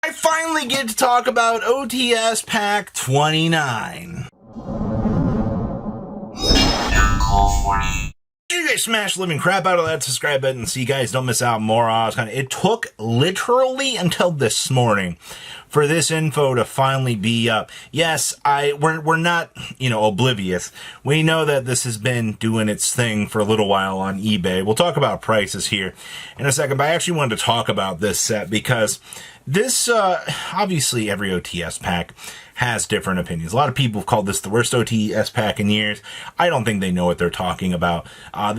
I finally get to talk about OTS Pack 29. You guys smash the living crap out of that subscribe button so you guys don't miss out more. It took literally until this morning for this info to finally be up. Yes, we're not, oblivious. We know that this has been doing its thing for a little while on eBay. We'll talk about prices here in a second, but I actually wanted to talk about this set because this, obviously every OTS pack has different opinions. A lot of people have called this the worst OTS pack in years. I don't think they know what they're talking about.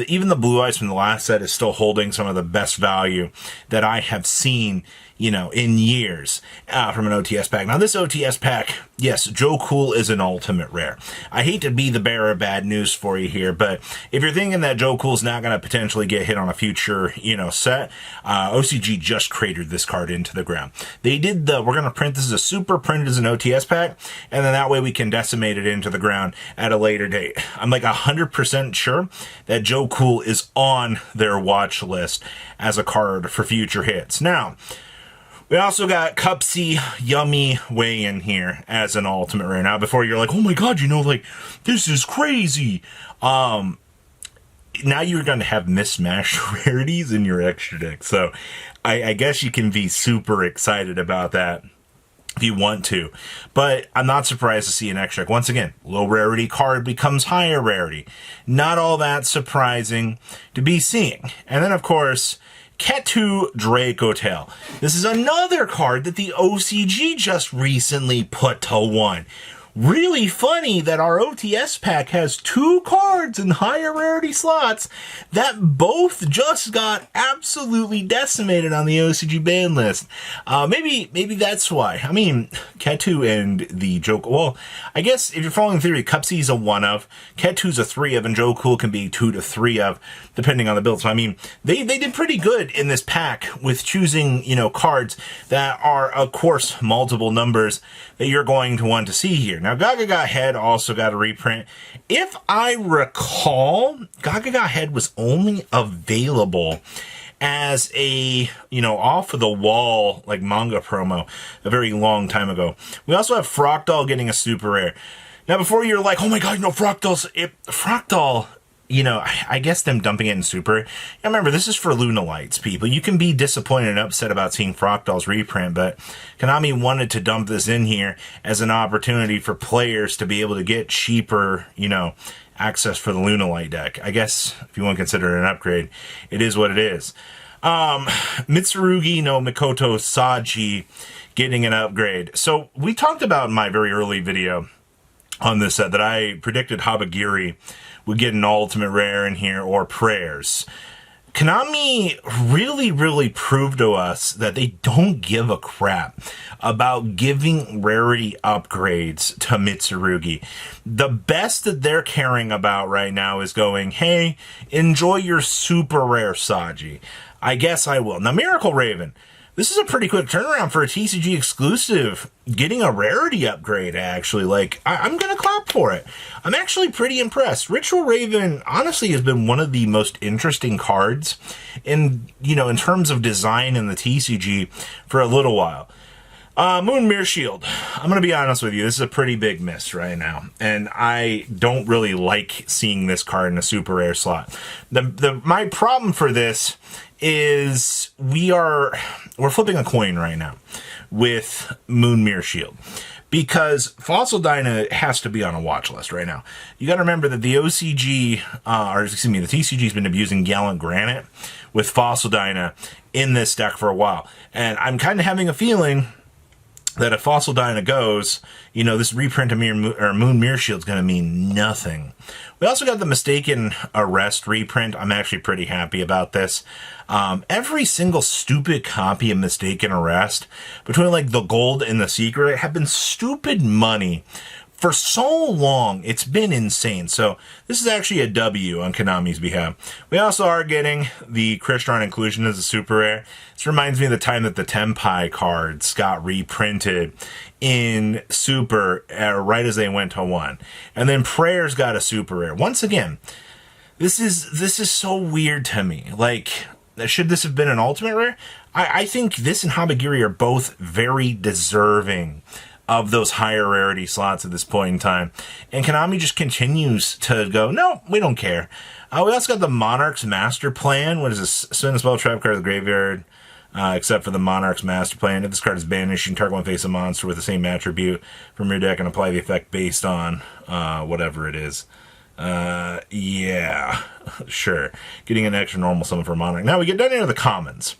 Even the Blue Eyes from the last set is still holding some of the best value that I have seen, in years from an OTS pack. Now, this OTS pack, yes, Joe Cool is an ultimate rare. I hate to be the bearer of bad news for you here, but if you're thinking that Joe Cool's not going to potentially get hit on a future, set, OCG just cratered this card into the ground. They did we're going to print this as a super, print it as an OTS pack, and then that way we can decimate it into the ground at a later date. I'm like 100% sure that Joe Cool is on their watch list as a card for future hits. Now, we also got Cupsy Yummy Way in here as an ultimate rare. Now, before you're like, oh my god, this is crazy. Now you're going to have mismatched rarities in your extra deck. So I guess you can be super excited about that if you want to. But I'm not surprised to see an extra deck. Once again, low rarity card becomes higher rarity. Not all that surprising to be seeing. And then, of course, Ketu Dracotail. This is another card that the OCG just recently put to 1. Really funny that our OTS pack has 2 cards in higher rarity slots that both just got absolutely decimated on the OCG ban list. Maybe that's why. I mean, Ketu and the Joke. Well, I guess if you're following theory, Cupsy's a 1 of, Ketu's a 3 of, and Joe Cool can be 2 to 3 of, depending on the build. So I mean, they did pretty good in this pack with choosing, cards that are, of course, multiple numbers that you're going to want to see here. Now, Gaga Head also got a reprint. If I recall, Gaga Head was only available as a, off of the wall, like manga promo a very long time ago. We also have Fractal getting a super rare. Now, before you're like, oh my god, Fractal, I guess them dumping it in super. Now remember, this is for Lunalights, people. You can be disappointed and upset about seeing Fractal's reprint, but Konami wanted to dump this in here as an opportunity for players to be able to get cheaper, access for the Lunalight deck. I guess if you want to consider it an upgrade, it is what it is. Mitsurugi no Mikoto Saji getting an upgrade. So we talked about in my very early video on this set that I predicted Habagiri would get an ultimate rare in here, or prayers. Konami really proved to us that they don't give a crap about giving rarity upgrades to Mitsurugi. The best that they're caring about right now is going, hey, enjoy your super rare Saji. I guess I will. Now, Miracle Raven. This is a pretty quick turnaround for a TCG exclusive. Getting a rarity upgrade, actually. I'm going to clap for it. I'm actually pretty impressed. Ritual Raven, honestly, has been one of the most interesting cards in terms of design in the TCG for a little while. Moon Mirror Shield. I'm going to be honest with you. This is a pretty big miss right now. And I don't really like seeing this card in a super rare slot. My problem for this is we're flipping a coin right now with Moon Mirror Shield, because Fossil Dyna has to be on a watch list right now. You got to remember that the OCG, the TCG has been abusing Gallant Granite with Fossil Dyna in this deck for a while. And I'm kind of having a feeling that if Fossil Dyna goes, this reprint of Moon Mirror Shield is going to mean nothing. We also got the Mistaken Arrest reprint. I'm actually pretty happy about this. Every single stupid copy of Mistaken Arrest, between the gold and the secret, have been stupid money for so long. It's been insane. So this is actually a W on Konami's behalf. We also are getting the Crystron inclusion as a super rare. This reminds me of the time that the Tenpai cards got reprinted in super right as they went to 1. And then Prayers got a super rare. Once again, this is so weird to me. Should this have been an ultimate rare? I think this and Habagiri are both very deserving of those higher rarity slots at this point in time. And Konami just continues to go, no, we don't care. We also got the Monarch's Master Plan. What is this? Spin a spell, trap card of the graveyard. Except for the Monarch's Master Plan. If this card is banished, you can target one face a monster with the same attribute from your deck and apply the effect based on whatever it is. Yeah, sure. Getting an extra normal summon for Monarch. Now we get down into the commons.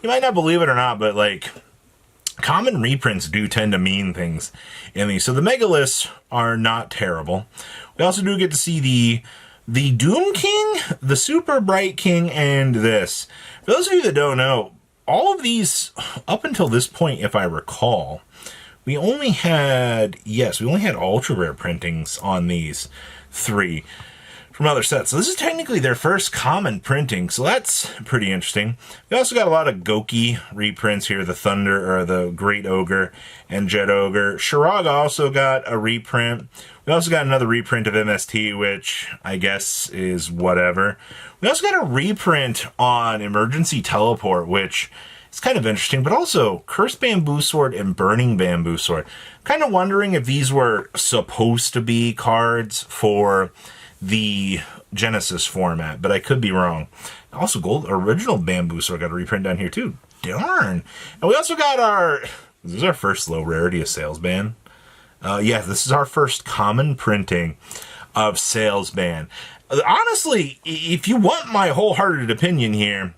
You might not believe it or not, but like, common reprints do tend to mean things in these. So the Megaliths are not terrible. We also do get to see the Doom King, the Super Bright King, and this. For those of you that don't know, all of these, up until this point, if I recall, we only had ultra rare printings on these three from other sets. So this is technically their first common printing, so that's pretty interesting. We also got a lot of Goki reprints here, the Thunder, or the Great Ogre and Jet Ogre. Shiraga also got a reprint. We also got another reprint of MST, which I guess is whatever. We also got a reprint on Emergency Teleport, which is kind of interesting, but also Cursed Bamboo Sword and Burning Bamboo Sword. Kind of wondering if these were supposed to be cards for the Genesis format, but I could be wrong. Also, original Bamboo Sword got a reprint down here too. Darn. And we also got this is our first low rarity of Salesman. Yeah, this is our first common printing of Salesman. Honestly, if you want my wholehearted opinion here,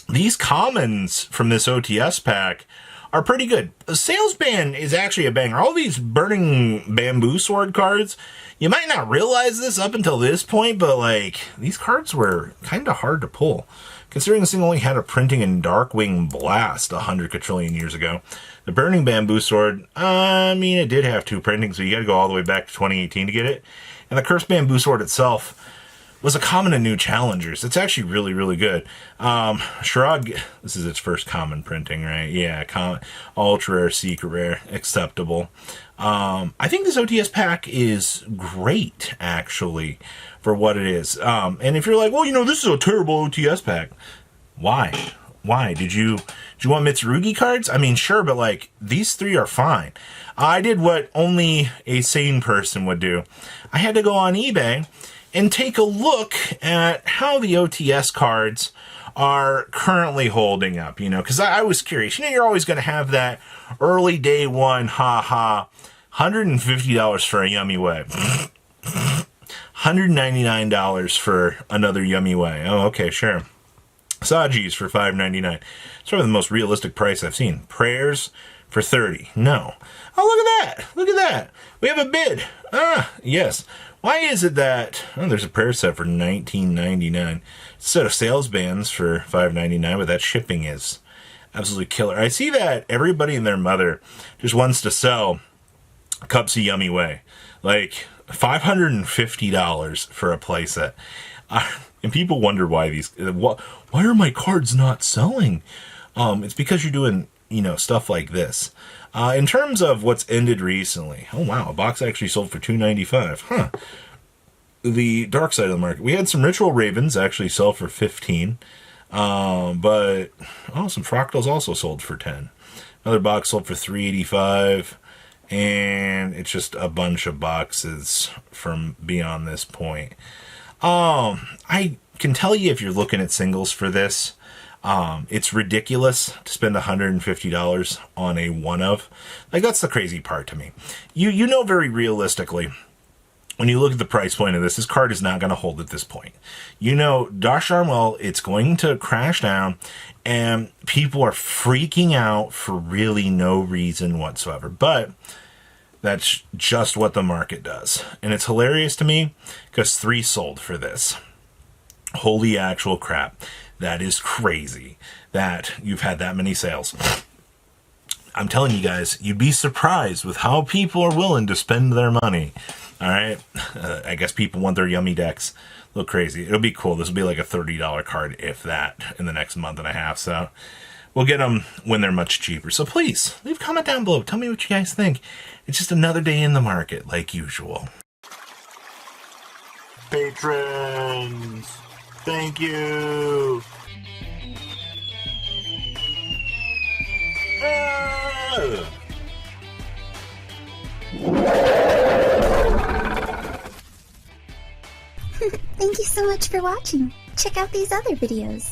these commons from this OTS pack are pretty good. Salesman is actually a banger. All these Burning Bamboo Sword cards, you might not realize this up until this point, but like, these cards were kind of hard to pull. Considering this thing only had a printing in Darkwing Blast 100 quadrillion years ago. The Burning Bamboo Sword, I mean, it did have 2 printings, so you got to go all the way back to 2018 to get it. And the Cursed Bamboo Sword itself was a common in New Challengers. It's actually really, really good. Shrug, this is its first common printing, right? Yeah, ultra rare, secret rare, acceptable. I think this OTS pack is great, actually, for what it is. And if you're like, well, you know, this is a terrible OTS pack. Why? Why? Did you want Mitsurugi cards? I mean, sure, but like, these 3 are fine. I did what only a sane person would do. I had to go on eBay and take a look at how the OTS cards are currently holding up, you know, because I was curious. You know, you're always going to have that early day one, $150 for a Yummy Way. $199 for another Yummy Way. Oh, okay, sure. Saji's for $5.99. It's probably the most realistic price I've seen. Prayers for $30. No. Oh, look at that. Look at that. We have a bid. Yes. Why is it that there's a prayer set for $19.99? Set of sales bands for $5.99, but that shipping is absolutely killer. I see that everybody and their mother just wants to sell Cups of Yummy Way. Like $550 for a playset. And people wonder why why are my cards not selling? It's because you're doing, you know, stuff like this. In terms of what's ended recently, oh wow, a box actually sold for $2.95. Huh. The dark side of the market. We had some Ritual Ravens actually sell for $15. But some Fractals also sold for $10. Another box sold for $3.85. And it's just a bunch of boxes from beyond this point. I can tell you, if you're looking at singles for this, it's ridiculous to spend $150 on a one-of. Like, that's the crazy part to me. You know very realistically, when you look at the price point of this card is not going to hold at this point. You know, Dash Armwell, it's going to crash down, and people are freaking out for really no reason whatsoever. But that's just what the market does. And it's hilarious to me because 3 sold for this. Holy actual crap. That is crazy that you've had that many sales. I'm telling you guys, you'd be surprised with how people are willing to spend their money. All right. I guess people want their yummy decks. Look crazy. It'll be cool. This will be like a $30 card, if that, in the next month and a half. So we'll get them when they're much cheaper. So please leave a comment down below. Tell me what you guys think. It's just another day in the market, like usual. Patrons, thank you. Thank you so much for watching. Check out these other videos.